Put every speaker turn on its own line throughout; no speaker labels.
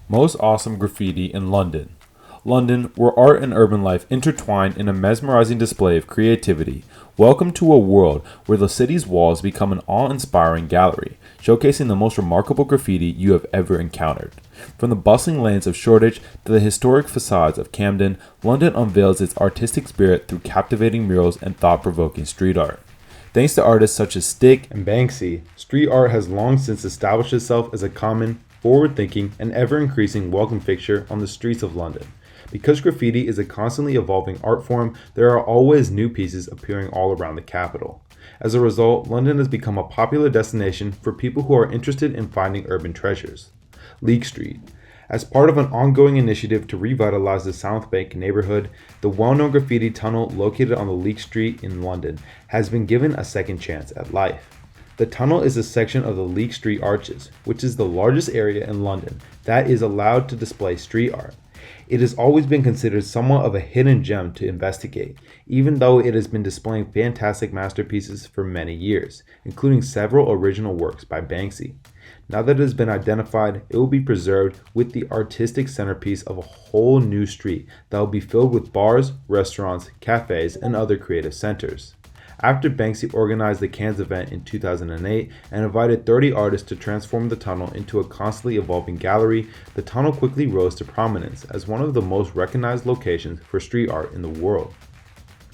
Most awesome graffiti in London. London, where art and urban life intertwine in a mesmerizing display of creativity. Welcome to a world where the city's walls become an awe-inspiring gallery, showcasing the most remarkable graffiti you have ever encountered. From the bustling lanes of Shoreditch to the historic facades of Camden, London unveils its artistic spirit through captivating murals and thought-provoking street art. Thanks to artists such as Stick and Banksy, street art has long since established itself as a common, forward-thinking, and ever-increasing welcome fixture on the streets of London. Because graffiti is a constantly evolving art form, there are always new pieces appearing all around the capital. As a result, London has become a popular destination for people who are interested in finding urban treasures. Leek Street. As part of an ongoing initiative to revitalize the South Bank neighborhood, the well-known graffiti tunnel located on the Leek Street in London has been given a second chance at life. The tunnel is a section of the Leek Street Arches, which is the largest area in London that is allowed to display street art. It has always been considered somewhat of a hidden gem to investigate, even though it has been displaying fantastic masterpieces for many years, including several original works by Banksy. Now that it has been identified, it will be preserved with the artistic centerpiece of a whole new street that will be filled with bars, restaurants, cafes, and other creative centers. After Banksy organized the Cannes event in 2008 and invited 30 artists to transform the tunnel into a constantly evolving gallery, the tunnel quickly rose to prominence as one of the most recognized locations for street art in the world.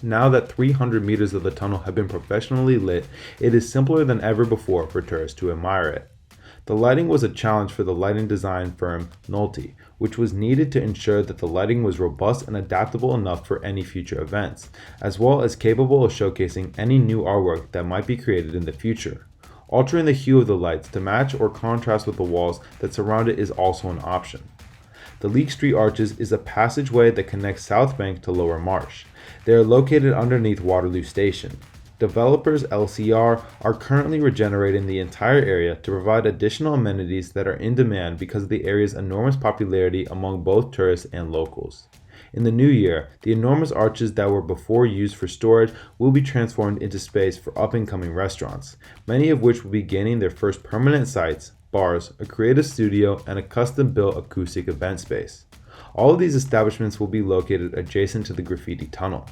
Now that 300 meters of the tunnel have been professionally lit, it is simpler than ever before for tourists to admire it. The lighting was a challenge for the lighting design firm Nolte, which was needed to ensure that the lighting was robust and adaptable enough for any future events, as well as capable of showcasing any new artwork that might be created in the future. Altering the hue of the lights to match or contrast with the walls that surround it is also an option. The Leek Street Arches is a passageway that connects South Bank to Lower Marsh. They are located underneath Waterloo Station. Developers LCR are currently regenerating the entire area to provide additional amenities that are in demand because of the area's enormous popularity among both tourists and locals. In the new year, the enormous arches that were before used for storage will be transformed into space for up-and-coming restaurants, many of which will be gaining their first permanent sites, bars, a creative studio, and a custom-built acoustic event space. All of these establishments will be located adjacent to the graffiti tunnel.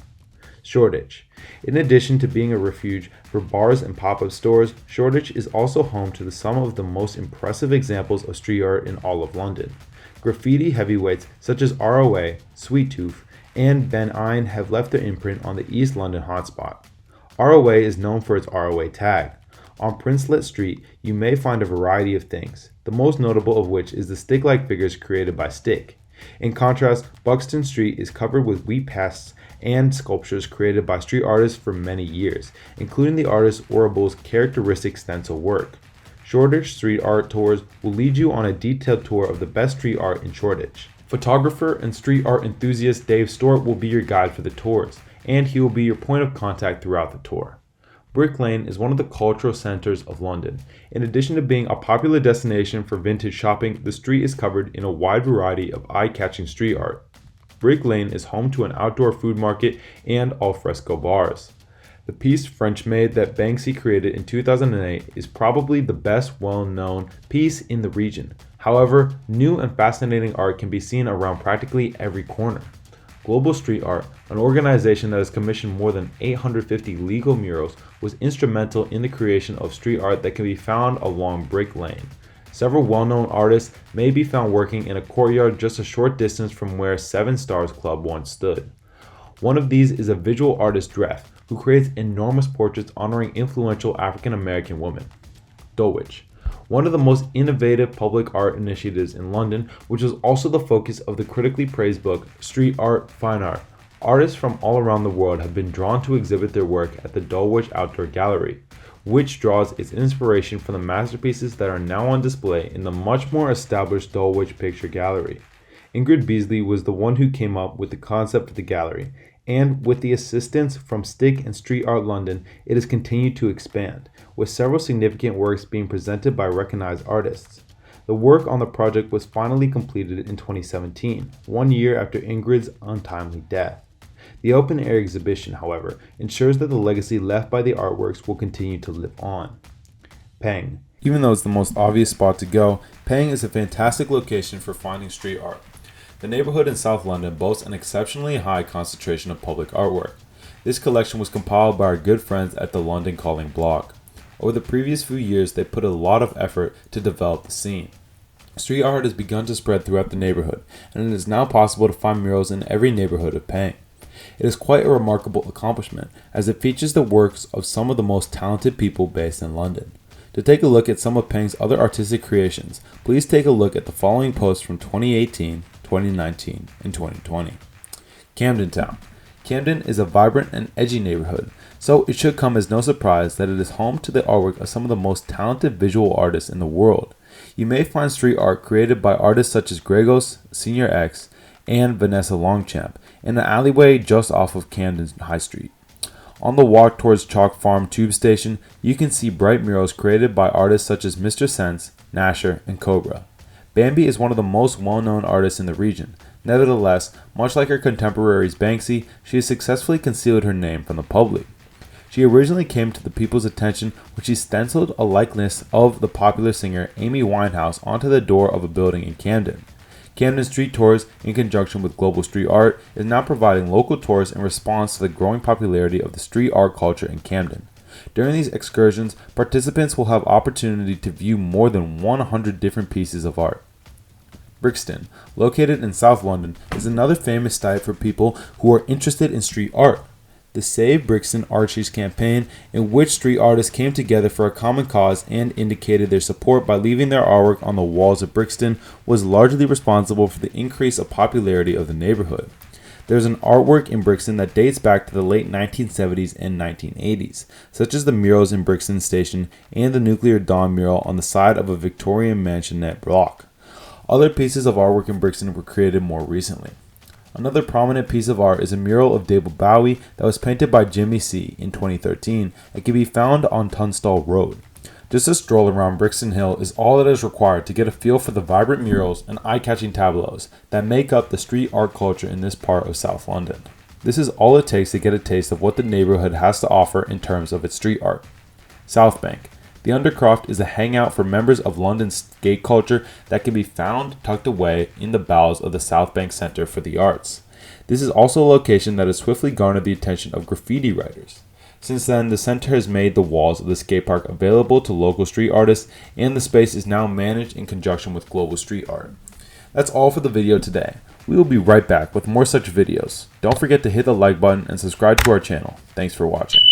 Shoreditch. In addition to being a refuge for bars and pop-up stores, Shoreditch is also home to some of the most impressive examples of street art in all of London. Graffiti heavyweights such as ROA, Sweet Tooth, and Ben Ein have left their imprint on the East London hotspot. ROA is known for its ROA tag. On Princelet Street, you may find a variety of things, the most notable of which is the stick-like figures created by Stick. In contrast, Buxton Street is covered with wheat pastes and sculptures created by street artists for many years, including the artist Orable's characteristic stencil work. Shoreditch Street Art Tours will lead you on a detailed tour of the best street art in Shoreditch. Photographer and street art enthusiast Dave Stewart will be your guide for the tours, and he will be your point of contact throughout the tour. Brick Lane is one of the cultural centers of London. In addition to being a popular destination for vintage shopping, the street is covered in a wide variety of eye-catching street art. Brick Lane is home to an outdoor food market and al fresco bars. The piece French Made that Banksy created in 2008 is probably the best well-known piece in the region. However, new and fascinating art can be seen around practically every corner. Global Street Art, an organization that has commissioned more than 850 legal murals, was instrumental in the creation of street art that can be found along Brick Lane. Several well-known artists may be found working in a courtyard just a short distance from where Seven Stars Club once stood. One of these is a visual artist Dreff, who creates enormous portraits honoring influential African American women. Dulwich, one of the most innovative public art initiatives in London, which is also the focus of the critically praised book Street Art, Fine Art. Artists from all around the world have been drawn to exhibit their work at the Dulwich Outdoor Gallery, which draws its inspiration from the masterpieces that are now on display in the much more established Dulwich Picture Gallery. Ingrid Beasley was the one who came up with the concept of the gallery, and with the assistance from Stick and Street Art London, it has continued to expand, with several significant works being presented by recognized artists. The work on the project was finally completed in 2017, 1 year after Ingrid's untimely death. The open-air exhibition, however, ensures that the legacy left by the artworks will continue to live on. Peng. Even though it's the most obvious spot to go, Pang is a fantastic location for finding street art. The neighborhood in South London boasts an exceptionally high concentration of public artwork. This collection was compiled by our good friends at the London Calling blog. Over the previous few years, they put a lot of effort to develop the scene. Street art has begun to spread throughout the neighborhood, and it is now possible to find murals in every neighborhood of Pang. It is quite a remarkable accomplishment, as it features the works of some of the most talented people based in London. To take a look at some of Pang's other artistic creations, please take a look at the following posts from 2018, 2019, and 2020. Camden Town. Camden is a vibrant and edgy neighborhood, so it should come as no surprise that it is home to the artwork of some of the most talented visual artists in the world. You may find street art created by artists such as Gregos, Senior X, and Vanessa Longchamp in an alleyway just off of Camden's High Street. On the walk towards Chalk Farm Tube Station, you can see bright murals created by artists such as Mr. Sense, Nasher, and Cobra. Bambi is one of the most well-known artists in the region. Nevertheless, much like her contemporaries Banksy, she has successfully concealed her name from the public. She originally came to the people's attention when she stenciled a likeness of the popular singer Amy Winehouse onto the door of a building in Camden. Camden Street Tours, in conjunction with Global Street Art, is now providing local tours in response to the growing popularity of the street art culture in Camden. During these excursions, participants will have opportunity to view more than 100 different pieces of art. Brixton, located in South London, is another famous site for people who are interested in street art. The Save Brixton Archies campaign, in which street artists came together for a common cause and indicated their support by leaving their artwork on the walls of Brixton, was largely responsible for the increase of popularity of the neighborhood. There is an artwork in Brixton that dates back to the late 1970s and 1980s, such as the murals in Brixton Station and the Nuclear Dawn mural on the side of a Victorian mansionette block. Other pieces of artwork in Brixton were created more recently. Another prominent piece of art is a mural of David Bowie that was painted by Jimmy C. in 2013 and can be found on Tunstall Road. Just a stroll around Brixton Hill is all that is required to get a feel for the vibrant murals and eye-catching tableaus that make up the street art culture in this part of South London. This is all it takes to get a taste of what the neighborhood has to offer in terms of its street art. South Bank. The Undercroft is a hangout for members of London's skate culture that can be found tucked away in the bowels of the South Bank Centre for the Arts. This is also a location that has swiftly garnered the attention of graffiti writers. Since then, the centre has made the walls of the skate park available to local street artists, and the space is now managed in conjunction with Global Street Art. That's all for the video today. We will be right back with more such videos. Don't forget to hit the like button and subscribe to our channel. Thanks for watching.